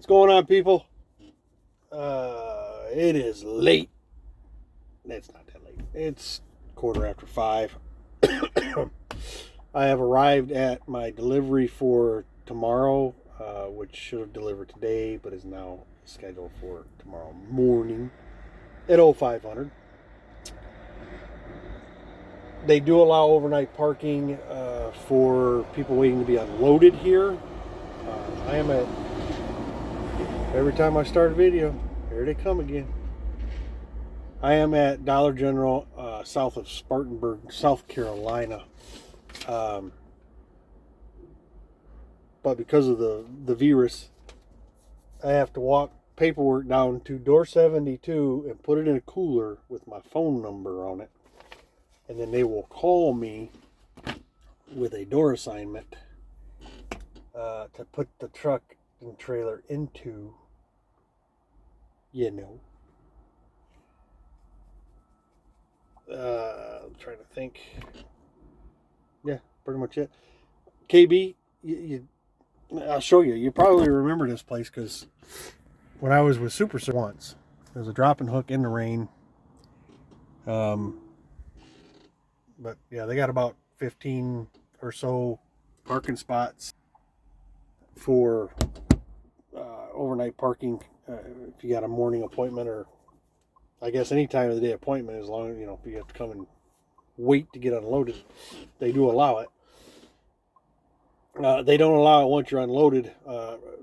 going on, people? It is late. It's not that late. It's 5:15. I have arrived at my delivery for tomorrow, which should have delivered today, but is now scheduled for tomorrow morning at 0500. They do allow overnight parking for people waiting to be unloaded here. I am at, every time I start a video, here they come again. I am at Dollar General south of Spartanburg, South Carolina. But because of the virus, I have to walk paperwork down to door 72 and put it in a cooler with my phone number on it. And then they will call me with a door assignment to put the truck and trailer into, I'm trying to think. Yeah, pretty much it. KB, I'll show you. You probably remember this place because when I was with Super once, there was a dropping hook in the rain. But yeah, they got about 15 or so parking spots for overnight parking if you got a morning appointment, or I guess any time of the day appointment, as long as, if you have to come and wait to get unloaded, they do allow it. They don't allow it once you're unloaded.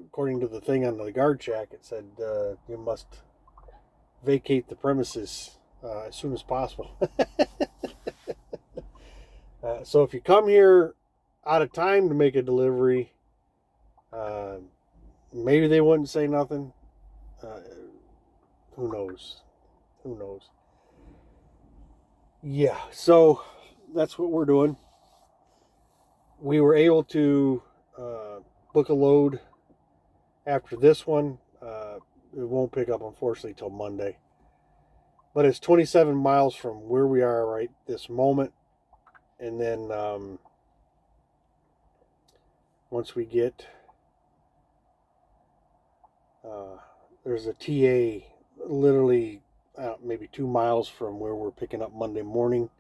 According to the thing on the guard shack, it said you must vacate the premises as soon as possible. So if you come here out of time to make a delivery, maybe they wouldn't say nothing. Who knows? Yeah, so that's what we're doing. We were able to book a load after this one. It won't pick up, unfortunately, till Monday. But it's 27 miles from where we are right this moment. And then once we get, there's a TA literally maybe 2 miles from where we're picking up Monday morning,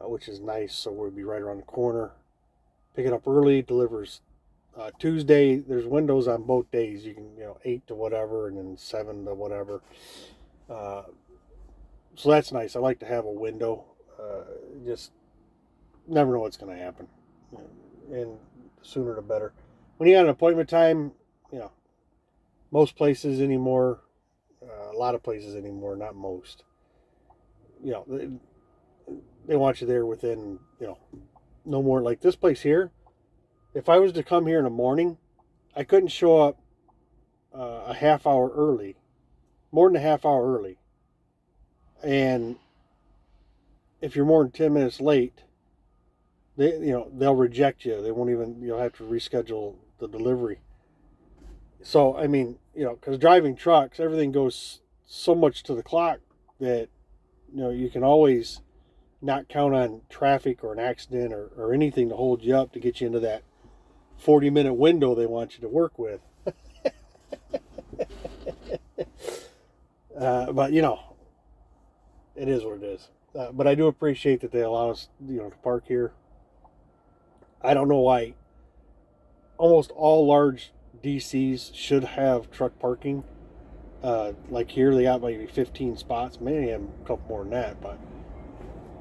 which is nice. So we'll be right around the corner. Pick it up early, delivers Tuesday. There's windows on both days. You can, 8 to whatever, and then 7 to whatever. So that's nice. I like to have a window. Just never know what's going to happen. And the sooner the better. When you got an appointment time, most places anymore, a lot of places anymore, not most, they want you there within, no more. Like this place here, if I was to come here in the morning, I couldn't show up a half hour early, more than a half hour early. And if you're more than 10 minutes late, they'll reject you. They won't even, you'll have to reschedule the delivery. So, I mean, because driving trucks, everything goes so much to the clock that, you can always not count on traffic or an accident or anything to hold you up to get you into that 40-minute window they want you to work with. But, it is what it is. But I do appreciate that they allow us, to park here. I don't know why almost all large DCs should have truck parking. Like here, they got maybe 15 spots. Maybe a couple more than that, but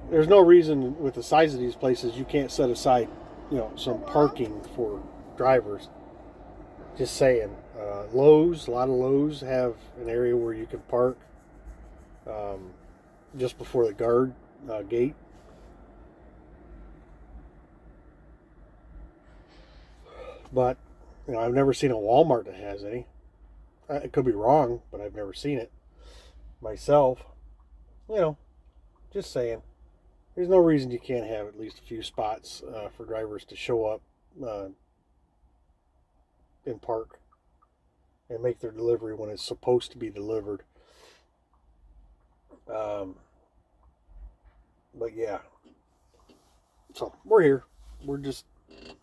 there's no reason with the size of these places you can't set aside, some parking for drivers. Just saying. Lowe's, a lot of Lowe's have an area where you can park just before the guard gate. But, I've never seen a Walmart that has any. It could be wrong, but I've never seen it myself. Just saying. There's no reason you can't have at least a few spots for drivers to show up and park and make their delivery when it's supposed to be delivered. But yeah. So we're here.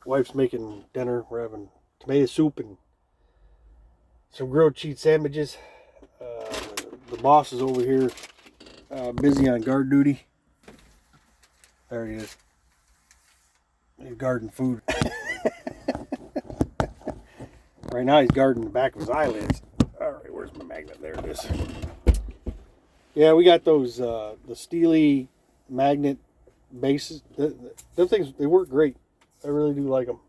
Wife's making dinner. We're having tomato soup and some grilled cheese sandwiches. The boss is over here busy on guard duty. There he is. He's guarding food. Right now he's guarding the back of his eyelids. All right, where's my magnet? There it is. Yeah, we got those the Steely magnet bases. Them things, they work great. I really do like them.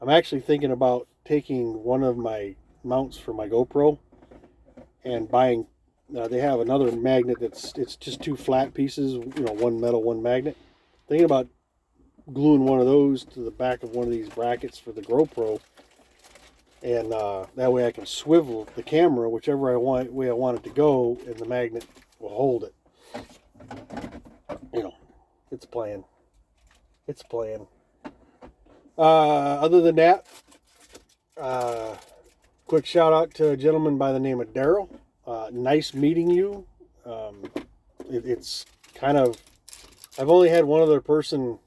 I'm actually thinking about taking one of my mounts for my GoPro and buying. They have another magnet it's just two flat pieces. You know, one metal, one magnet. Thinking about gluing one of those to the back of one of these brackets for the GoPro, and that way I can swivel the camera whichever way I want it to go, and the magnet will hold it. You know, it's playing. It's playing. Other than that, quick shout out to a gentleman by the name of Daryl. Nice meeting you. It's kind of, I've only had one other person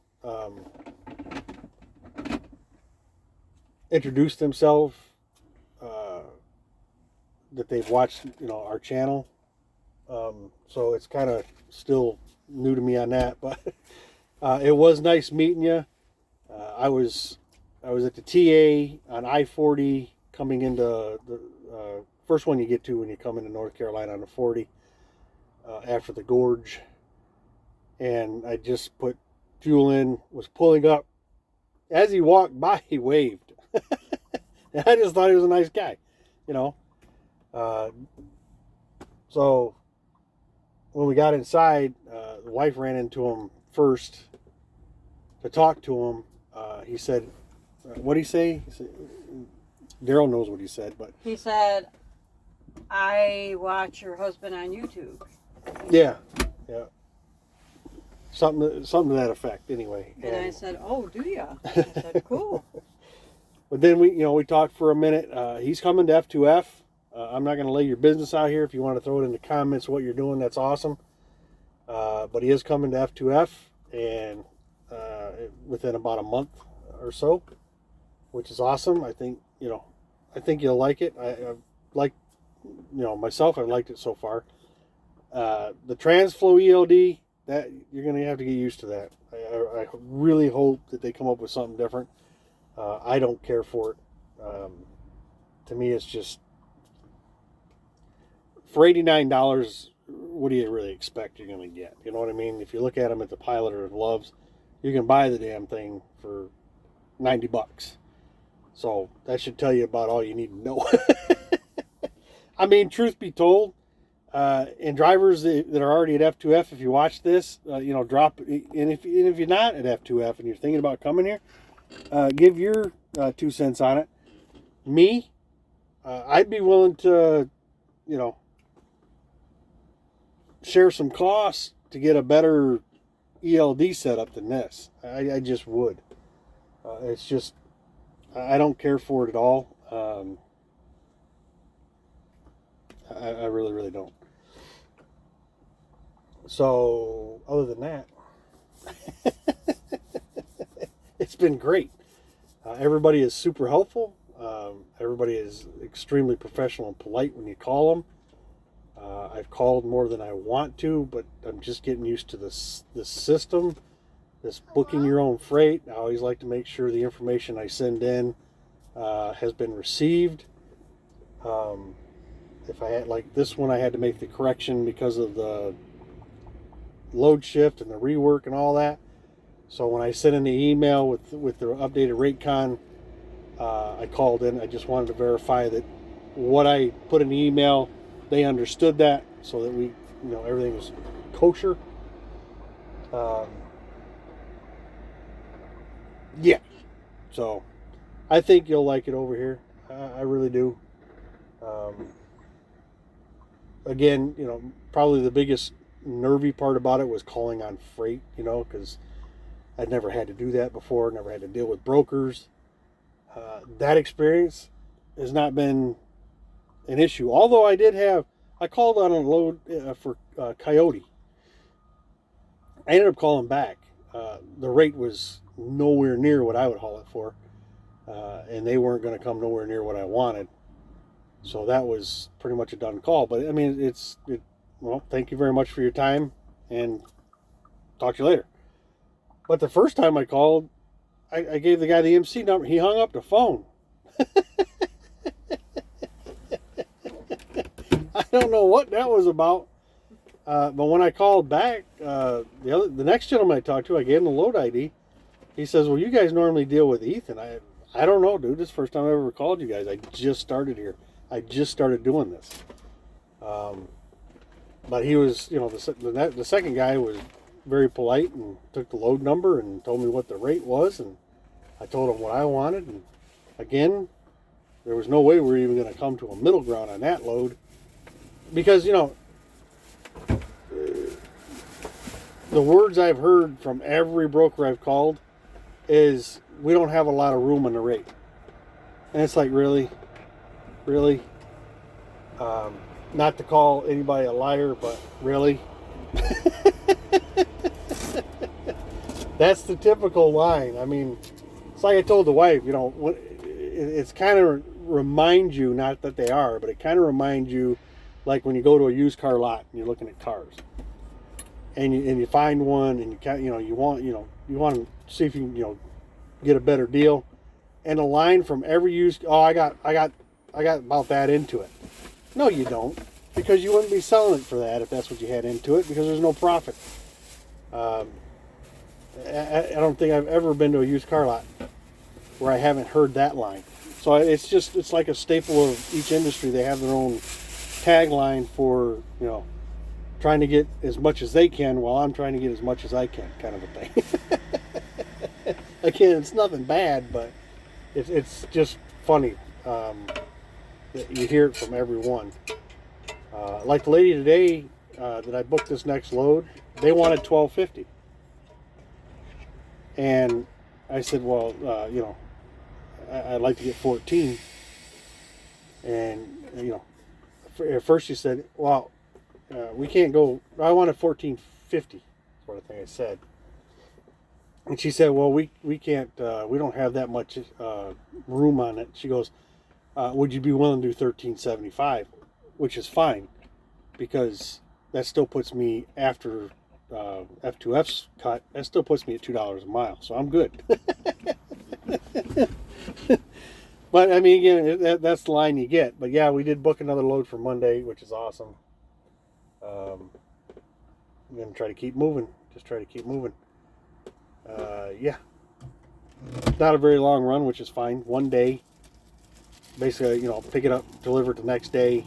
introduce themselves that they've watched, you know, our channel. So it's kind of still new to me on that, but it was nice meeting you. I was at the TA on I-40 coming into the first one you get to when you come into North Carolina on the 40 after the gorge, and I just put fuel in, was pulling up. As he walked by, he waved. And I just thought he was a nice guy, you know. So when we got inside, the wife ran into him first to talk to him. He said, what did he say? Daryl knows what he said, but he said, I watch your husband on YouTube. Yeah. Something to that effect, anyway. And I said, oh, do ya? I said, cool. But then we talked for a minute. He's coming to F2F. I'm not going to lay your business out here. If you want to throw it in the comments what you're doing, that's awesome. But he is coming to F2F, and within about a month or so, which is awesome. I think you'll like it. I like, myself, I've liked it so far. The TransFlow ELD, that you're going to have to get used to that. I really hope that they come up with something different. I don't care for it. To me, it's just, for $89, what do you really expect you're going to get? You know what I mean? If you look at them at the Pilot or the Loves, you can buy the damn thing for $90. So that should tell you about all you need to know. I mean, truth be told, and drivers that are already at F2F, if you watch this, drop. And if you're not at F2F and you're thinking about coming here, give your 2 cents on it. Me, I'd be willing to, share some costs to get a better ELD setup than this. I just would. It's just, I don't care for it at all. I really, really don't. So, other than that, it's been great. Everybody is super helpful. Everybody is extremely professional and polite when you call them. I've called more than I want to, but I'm just getting used to this system, this booking your own freight. I always like to make sure the information I send in has been received. If I had, like this one, I had to make the correction because of the load shift and the rework and all that. So when I sent in the email with the updated rate con, I called in. I just wanted to verify that what I put in the email, they understood that, so that we, everything was kosher. Yeah. So I think you'll like it over here. I really do. Again, probably the biggest nervy part about it was calling on freight, because I'd never had to do that before, never had to deal with brokers. That experience has not been an issue. Although I called on a load for Coyote. I ended up calling back. The rate was nowhere near what I would haul it for. And they weren't going to come nowhere near what I wanted. So that was pretty much a done call. But I mean, well, thank you very much for your time, and talk to you later. But the first time I called, I gave the guy the MC number. He hung up the phone. I don't know what that was about. But when I called back, the next gentleman I talked to, I gave him the load ID. He says, "Well, you guys normally deal with Ethan." I don't know, dude. This is the first time I ever called you guys. I just started here. I just started doing this. But he was, the second guy was very polite and took the load number and told me what the rate was, and I told him what I wanted. And again, there was no way we were even going to come to a middle ground on that load, because the words I've heard from every broker I've called is, we don't have a lot of room on the rate. And it's like, really? Not to call anybody a liar, but really? That's the typical line. I mean, it's like I told the wife, it's kind of reminds you, not that they are, but it kind of reminds you like when you go to a used car lot and you're looking at cars. And you find one, and you want to see if you can get a better deal, and a line from every used, I got about that into it. No, you don't, because you wouldn't be selling it for that if that's what you had into it, because there's no profit. I don't think I've ever been to a used car lot where I haven't heard that line. So it's like a staple of each industry. They have their own tagline for trying to get as much as they can while I'm trying to get as much as I can, kind of a thing. Again, it's nothing bad, but it's just funny that you hear it from everyone. Like the lady today that I booked this next load, they wanted $12.50, and I said, well, I'd like to get 14, and at first she said, well, we can't go. I wanted $14.50, sort of thing I said. And she said, well, we can't, we don't have that much room on it. She goes, would you be willing to do $13.75? Which is fine, because that still puts me, after F2F's cut, that still puts me at $2 a mile. So I'm good. But I mean, again, that's the line you get. But yeah, we did book another load for Monday, which is awesome. I'm going to try to keep moving. Just try to keep moving. Yeah. Not a very long run, which is fine. One day. Basically, pick it up, deliver it the next day.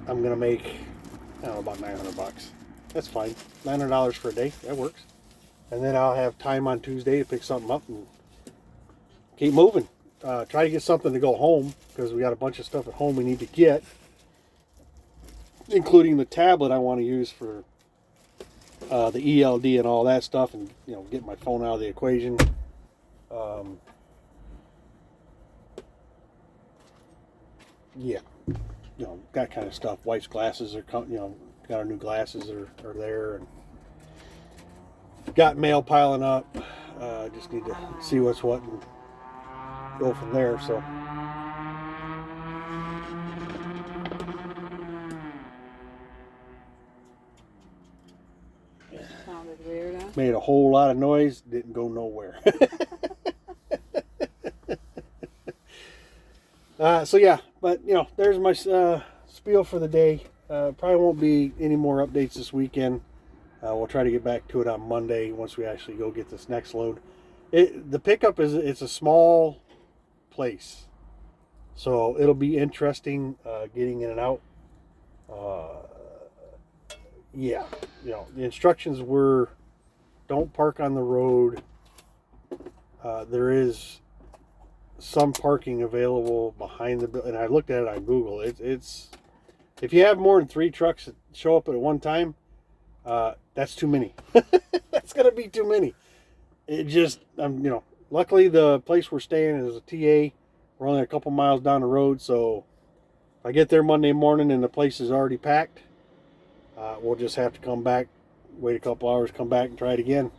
I'm going to make, I don't know, about $900. That's fine. $900 for a day. That works. And then I'll have time on Tuesday to pick something up and keep moving. Try to get something to go home, because we got a bunch of stuff at home we need to get, including the tablet I want to use for the ELD and all that stuff, and get my phone out of the equation. Yeah, that kind of stuff. Wife's glasses are, got our new glasses are there, and got mail piling up. Just need to see what's what and go from there. So. Sounded weird, huh? Made a whole lot of noise, didn't go nowhere. So yeah, but there's my spiel for the day. Probably won't be any more updates this weekend. We'll try to get back to it on Monday once we actually go get this next load. The pickup it's a small place, so it'll be interesting getting in and out. Yeah, the instructions were, don't park on the road. There is some parking available behind the building, and I looked at it on Google. It's if you have more than 3 trucks that show up at one time, that's too many. That's gonna be too many. It just, luckily the place we're staying is a TA. We're only a couple miles down the road, so if I get there Monday morning and the place is already packed, we'll just have to come back, wait a couple hours, come back and try it again.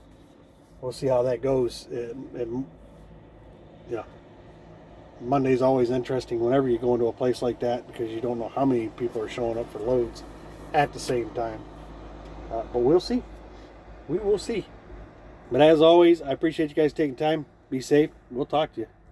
We'll see how that goes. Monday's always interesting whenever you go into a place like that because you don't know how many people are showing up for loads at the same time. But we'll see. We will see. But as always, I appreciate you guys taking time. Be safe. We'll talk to you.